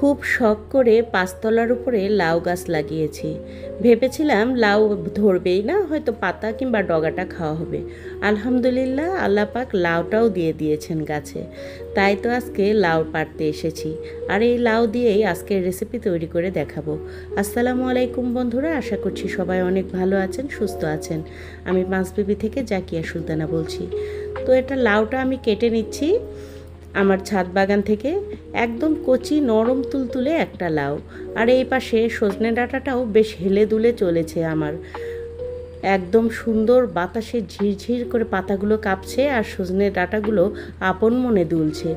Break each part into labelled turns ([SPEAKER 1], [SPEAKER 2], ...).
[SPEAKER 1] খুব শখ করে পাঁচতলার উপরে লাউ গাছ লাগিয়েছি। ভেবেছিলাম লাউ ধরবেই না, হয়তো পাতা কিংবা ডগাটা খাওয়া হবে। আলহামদুলিল্লাহ, আল্লাহ পাক লাউটাও দিয়ে দিয়েছেন গাছে। তাই তো আজকে লাউ পাড়তে এসেছি, আর এই লাউ দিয়েই আজকের রেসিপি তৈরি করে দেখাবো। আসসালামু আলাইকুম বন্ধুরা, আশা করছি সবাই অনেক ভালো আছেন, সুস্থ আছেন। আমি পাঁচবিবি থেকে জাকিয়া সুলতানা বলছি। তো এটা লাউটা আমি কেটে নিচ্ছি আমার ছাদ বাগান থেকে। একদম কচি নরম তুলতুলে একটা লাউ। আর এই পাশে সজনে ডাঁটাটাও বেশ হেলে দুলে চলেছে আমার। একদম সুন্দর বাতাসে ঝিরঝির করে পাতাগুলো কাঁপছে আর সজনে ডাঁটাগুলো আপন মনে দুলছে।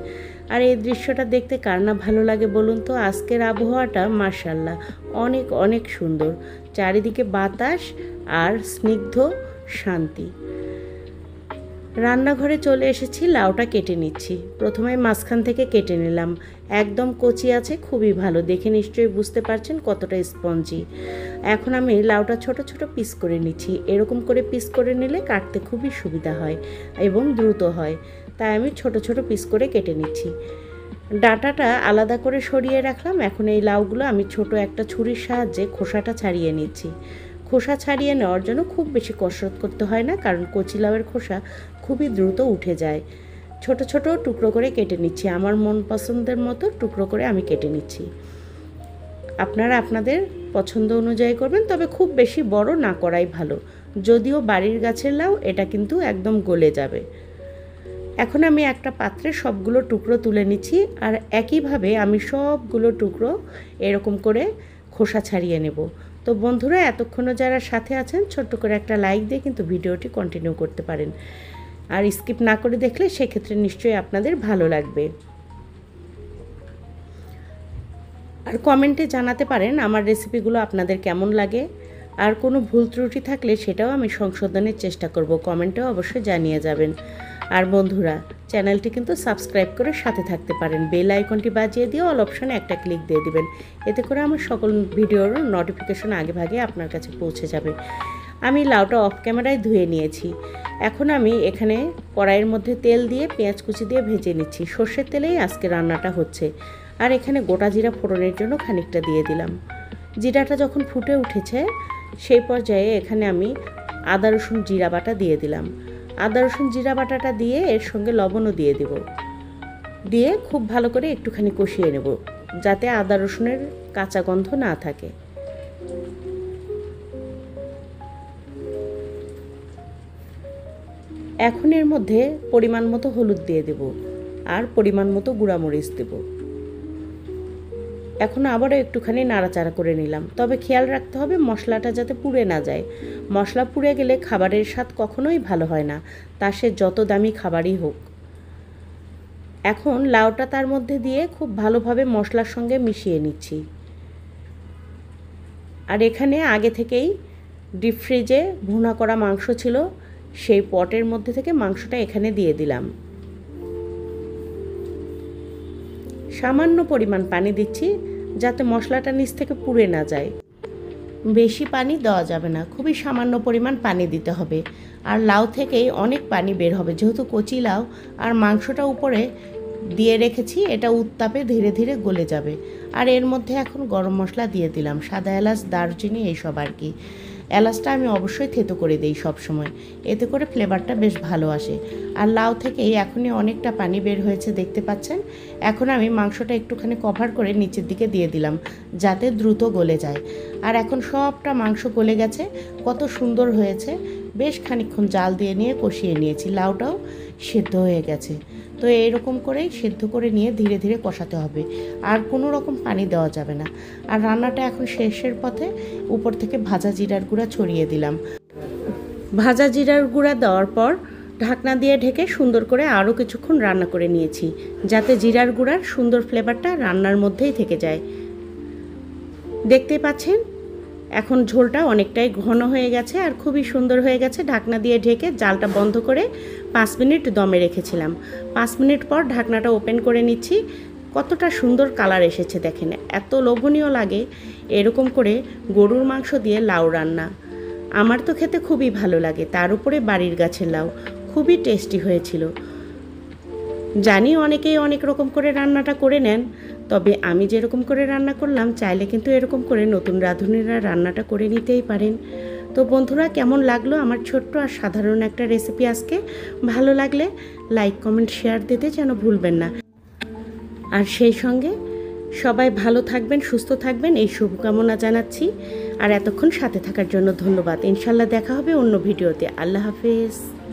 [SPEAKER 1] আর এই দৃশ্যটা দেখতে কার না ভালো লাগে বলুন তো। আজকের আবহাওয়াটা মাশাআল্লাহ অনেক অনেক সুন্দর, চারিদিকে বাতাস আর স্নিগ্ধ শান্তি। রান্নাঘরে চলে এসেছি, লাউটা কেটে নিচ্ছি। প্রথমে মাঝখান থেকে কেটে নিলাম, একদম কচি আছে, খুবই ভালো, দেখে নিশ্চয়ই বুঝতে পারছেন কতটা স্পঞ্জি। এখন আমি লাউটা ছোট ছোট পিস করে নিচ্ছি। এরকম করে পিস করে নিলে কাটতে খুবই সুবিধা হয় এবং দ্রুত হয়, তাই আমি ছোট ছোট পিস করে কেটে নিচ্ছি। ডাঁটাটা আলাদা করে সরিয়ে রাখলাম। এখন এই লাউগুলো আমি ছোট একটা ছুরির সাহায্যে খোসাটা ছাড়িয়ে নিচ্ছি। খোসা ছাড়িয়ে নেওয়ার জন্য খুব বেশি কসরত করতে হয় না, কারণ কচি লাউয়ের খোসা খুবই দ্রুত উঠে যায়। ছোট ছোট টুকরো করে কেটে নিচ্ছি, আমার মন পছন্দের মতো টুকরো করে আমি কেটে নিচ্ছি। আপনারা আপনাদের পছন্দ অনুযায়ী করবেন, তবে খুব বেশি বড় না করাই ভালো। যদিও বাড়ির গাছের লাউ, এটা কিন্তু একদম গলে যাবে। এখন আমি একটা পাত্রে সবগুলো টুকরো তুলে নিচ্ছি, আর একইভাবে আমি সবগুলো টুকরো এরকম করে খোসা ছাড়িয়ে নেব। তো বন্ধুরা, এতক্ষণও যারা সাথে আছেন, ছোট্ট করে একটা লাইক দিয়ে কিন্তু ভিডিওটি কন্টিনিউ করতে পারেন। আর স্কিপ না করে দেখলে সেক্ষেত্রে নিশ্চয়ই আপনাদের ভালো লাগবে। আর কমেন্টে জানাতে পারেন আমার রেসিপিগুলো আপনাদের কেমন লাগে। আর কোনো ভুল ত্রুটি থাকলে সেটাও আমি সংশোধনের চেষ্টা করব, কমেন্টেও অবশ্যই জানিয়ে যাবেন। আর বন্ধুরা, চ্যানেলটি কিন্তু সাবস্ক্রাইব করে সাথে থাকতে পারেন, বেল আইকনটি বাজিয়ে দিয়ে অল অপশানে একটা ক্লিক দিয়ে দিবেন। এতে করে আমার সকল ভিডিওর নোটিফিকেশন আগে ভাগে আপনার কাছে পৌঁছে যাবে। আমি লাউটা অফ ক্যামেরায় ধুয়ে নিয়েছি। এখন আমি এখানে কড়াইয়ের মধ্যে তেল দিয়ে পেঁয়াজ কুচি দিয়ে ভেজে নিচ্ছি। সর্ষের তেলেই আজকে রান্নাটা হচ্ছে। আর এখানে গোটা জিরা ফোড়নের জন্য খানিকটা দিয়ে দিলাম। জিরাটা যখন ফুটে উঠেছে সেই পর্যায়ে এখানে আমি আদা রসুন জিরা বাটা দিয়ে দিলাম। আদা রসুন জিরা বাটাটা দিয়ে এর সঙ্গে লবণও দিয়ে দেব। দিয়ে খুব ভালো করে একটুখানি কষিয়ে নেব, যাতে আদা রসুনের কাঁচা গন্ধ না থাকে। এখন এর মধ্যে পরিমাণ মতো হলুদ দিয়ে দেব আর পরিমাণ মতো গুঁড়ামরিচ দেব। এখন আবারও একটুখানি নাড়াচাড়া করে নিলাম, তবে খেয়াল রাখতে হবে মশলাটা যাতে পুড়ে না যায়। মশলা পুড়ে গেলে খাবারের স্বাদ কখনোই ভালো হয় না, তা সে যত দামি খাবারই হোক। এখন লাউটা তার মধ্যে দিয়ে খুব ভালোভাবে মশলার সঙ্গে মিশিয়ে নিচ্ছি। আর এখানে আগে থেকেই ডিপ ফ্রিজে ভুনা করা মাংস ছিল, সেই পটের মধ্যে থেকে মাংসটা এখানে দিয়ে দিলাম। সামান্য পরিমাণ পানি দিচ্ছি, যাতে মশলাটা নিচ থেকে পুড়ে না যায়। বেশি পানি দেওয়া যাবে না, খুবই সামান্য পরিমাণ পানি দিতে হবে। আর লাউ থেকেই অনেক পানি বের হবে, যেহেতু কচি লাউ আর মাংসটা উপরে দিয়ে রেখেছি, এটা উত্তাপে ধীরে ধীরে গলে যাবে। আর এর মধ্যে এখন গরম মশলা দিয়ে দিলাম, সাদা এলাচ, দারচিনি, এইসব আর কি। এলাচটা আমি অবশ্যই থেতো করে দিই সব সময়, এতে করে ফ্লেভারটা বেশ ভালো আসে। আর লাউ থেকেই এখনই অনেকটা পানি বের হয়েছে, দেখতে পাচ্ছেন। এখন আমি মাংসটা একটুখানি কভার করে নিচের দিকে দিয়ে দিলাম, যাতে দ্রুত গলে যায়। আর এখন সবটা মাংস গলে গেছে, কত সুন্দর হয়েছে। বেশ খানিকক্ষণ জাল দিয়ে নিয়ে কষিয়ে নিয়েছি, লাউটাও সেদ্ধ হয়ে গেছে। তো এইরকম করেই সেদ্ধ করে নিয়ে ধীরে ধীরে কষাতে হবে, আর কোনো রকম পানি দেওয়া যাবে না। আর রান্নাটা এখন শেষের পথে, উপর থেকে ভাজা জিরার গুঁড়া ছড়িয়ে দিলাম। ভাজা জিরার গুঁড়া দেওয়ার পর ঢাকনা দিয়ে ঢেকে সুন্দর করে আরও কিছুক্ষণ রান্না করে নিয়েছি, যাতে জিরার গুঁড়ার সুন্দর ফ্লেভারটা রান্নার মধ্যেই থেকে যায়। দেখতেই পাচ্ছেন এখন ঝোলটা অনেকটাই ঘন হয়ে গেছে আর খুবই সুন্দর হয়ে গেছে। ঢাকনা দিয়ে ঢেকে জালটা বন্ধ করে 5 মিনিট দমে রেখেছিলাম। 5 মিনিট পর ঢাকনাটা ওপেন করে নিচ্ছি। কতটা সুন্দর কালার এসেছে দেখেন, এত লোভনীয় লাগে এরকম করে গরুর মাংস দিয়ে লাউ রান্না। আমার তো খেতে খুবই ভালো লাগে, তার উপরে বাড়ির গাছের লাউ, খুবই টেস্টি হয়েছিল। জানি অনেকেই অনেক রকম করে রান্নাটা করে নেন, তবে আমি যেরকম করে রান্না করলাম, চাইলে কিন্তু এরকম করে নতুন রাঁধুনিরা রান্নাটা করে নিতেই পারেন। তো বন্ধুরা, কেমন লাগলো আমার ছোট্ট আর সাধারণ একটা রেসিপি আজকে? ভালো লাগলে লাইক, কমেন্ট, শেয়ার দিতে যেন ভুলবেন না। আর সেই সঙ্গে সবাই ভালো থাকবেন, সুস্থ থাকবেন, এই শুভকামনা জানাচ্ছি। আর এতক্ষণ সাথে থাকার জন্য ধন্যবাদ। ইনশাল্লাহ দেখা হবে অন্য ভিডিওতে। আল্লাহ হাফেজ।